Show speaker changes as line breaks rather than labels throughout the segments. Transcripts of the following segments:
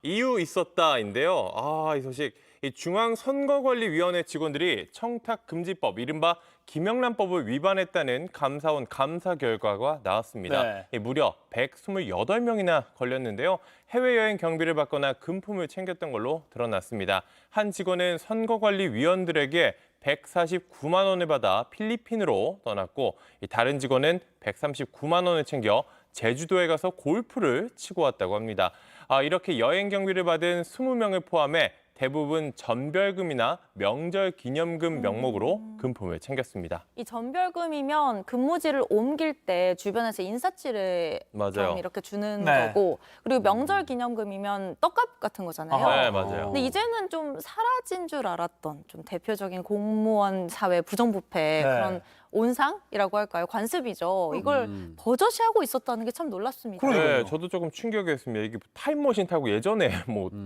이유 있었다인데요. 이 소식. 이 중앙선거관리위원회 직원들이 청탁금지법, 이른바 김영란법을 위반했다는 감사원 감사 결과가 나왔습니다.
네.
무려 128명이나 걸렸는데요. 해외여행 경비를 받거나 금품을 챙겼던 걸로 드러났습니다. 한 직원은 선거관리위원들에게 149만 원을 받아 필리핀으로 떠났고, 다른 직원은 139만 원을 챙겨 제주도에 가서 골프를 치고 왔다고 합니다. 이렇게 여행 경비를 받은 20명을 포함해 대부분 전별금이나 명절 기념금 명목으로 금품을 챙겼습니다.
이 전별금이면 근무지를 옮길 때 주변에서 인사치레
맞아요.
좀 이렇게 주는
네.
거고, 그리고 명절 기념금이면 떡값 같은 거잖아요.
네, 맞아요.
근데 이제는 좀 사라진 줄 알았던 좀 대표적인 공무원 사회 부정부패 그런 온상이라고 할까요? 관습이죠. 이걸 버젓이 하고 있었다는 게 참 놀랍습니다.
네, 저도 조금 충격이었습니다. 이게 타임머신 타고 예전에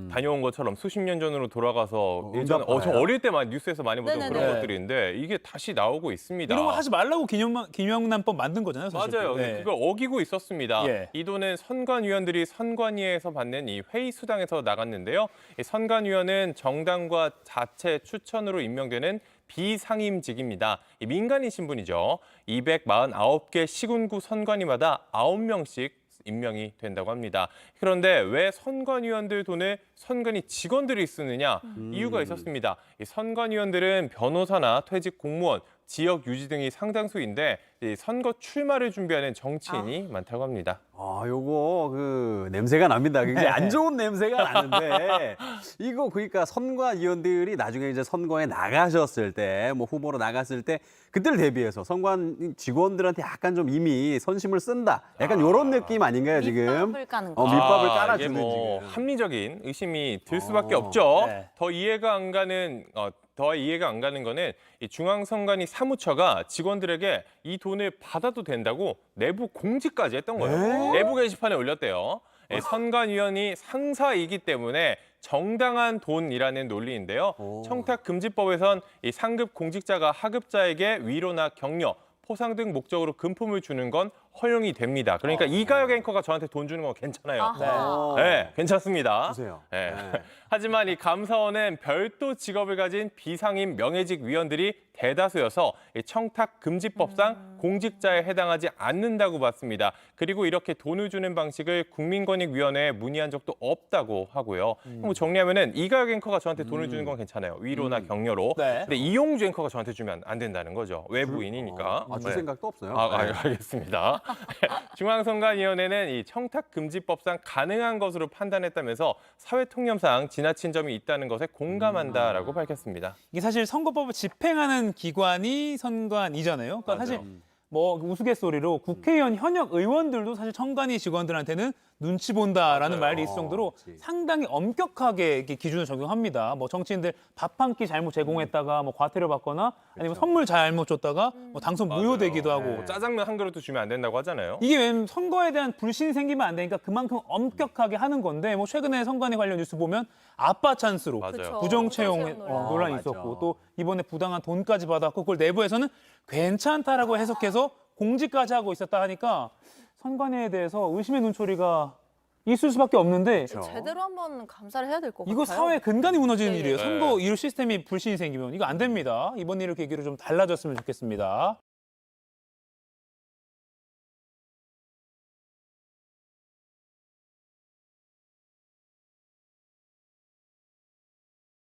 다녀온 것처럼 수십 년 전으로 돌아가서 예전 저 어릴 때만 뉴스에서 많이 보던
네네네.
그런 것들인데 이게 다시 나오고 있습니다.
이런 거 하지 말라고 김영란법 만든 거잖아요, 사실.
맞아요.
네.
그걸 어기고 있었습니다.
예.
이 돈은 선관위원들이 선관위에서 받는 이 회의 수당에서 나갔는데요. 이 선관위원은 정당과 자체 추천으로 임명되는 비상임직입니다. 이 민간인 신분이죠. 249개 시군구 선관위마다 9명씩 임명이 된다고 합니다. 그런데 왜 선관위원들 돈을 선관위 직원들이 쓰느냐? 이유가 있었습니다. 이 선관위원들은 변호사나 퇴직 공무원, 지역 유지 등이 상당수인데 이 선거 출마를 준비하는 정치인이 많다고 합니다.
요거 그 냄새가 납니다. 굉장히 안 좋은 냄새가 나는데 이거 그러니까 선관위원들이 나중에 이제 선거에 나가셨을 때, 뭐 후보로 나갔을 때 그때를 대비해서 선관 직원들한테 약간 좀 이미 선심을 쓴다. 약간 이런 느낌 아닌가요 지금?
밑밥을 까는 거.
밑밥을
이게
깔아주는
뭐
지금.
합리적인 의심이 들 수밖에 없죠.
네.
더 이해가 안 가는 거는 이 중앙선관위 사무처가 직원들에게 이 돈을 받아도 된다고 내부 공지까지 했던 거예요. 내부 게시판에 올렸대요. 선관위원이 상사이기 때문에 정당한 돈이라는 논리인데요. 청탁금지법에선 이 상급 공직자가 하급자에게 위로나 격려, 포상 등 목적으로 금품을 주는 건 허용이 됩니다. 그러니까 이가혁 앵커가 저한테 돈 주는 건 괜찮아요.
아하.
네, 괜찮습니다.
보세요.
네.
네.
하지만 이 감사원은 별도 직업을 가진 비상임 명예직 위원들이 대다수여서 이 청탁금지법상 공직자에 해당하지 않는다고 봤습니다. 그리고 이렇게 돈을 주는 방식을 국민권익위원회에 문의한 적도 없다고 하고요. 뭐 정리하면은 이가혁 앵커가 저한테 돈을 주는 건 괜찮아요. 위로나 격려로.
네.
근데 이용주 앵커가 저한테 주면 안 된다는 거죠. 외부인이니까.
줄
네.
생각도 없어요.
알겠습니다. 중앙선관위원회는 이 청탁금지법상 가능한 것으로 판단했다면서 사회통념상 지나친 점이 있다는 것에 공감한다라고 밝혔습니다.
이게 사실 선거법을 집행하는 기관이 선관위잖아요. 그러니까 사실 뭐 우스갯소리로 국회의원 현역 의원들도 사실 선관위 직원들한테는 눈치 본다라는 말이 있을 정도로 상당히 엄격하게 이렇게 기준을 적용합니다. 뭐 정치인들 밥 한 끼 잘못 제공했다가 뭐 과태료 받거나 아니면 선물 잘못 줬다가 뭐 당선 무효되기도 하고.
짜장면 한 그릇도 주면 안 된다고 하잖아요.
이게 왜 선거에 대한 불신이 생기면 안 되니까 그만큼 엄격하게 하는 건데, 뭐 최근에 선관위 관련 뉴스 보면 아빠 찬스로
맞아요.
부정 채용
논란.
논란이
맞아.
있었고, 또 이번에 부당한 돈까지 받았고, 그걸 내부에서는 괜찮다라고 해석해서 공지까지 하고 있었다 하니까 선관위에 대해서 의심의 눈초리가 있을 수밖에 없는데,
제대로 한번 감사를 해야 될 것 같아요.
이거 사회 근간이 무너지는
네.
일이에요.
네.
선거 이런 시스템이 불신이 생기면 이거 안 됩니다. 이번 일을 계기로 좀 달라졌으면 좋겠습니다.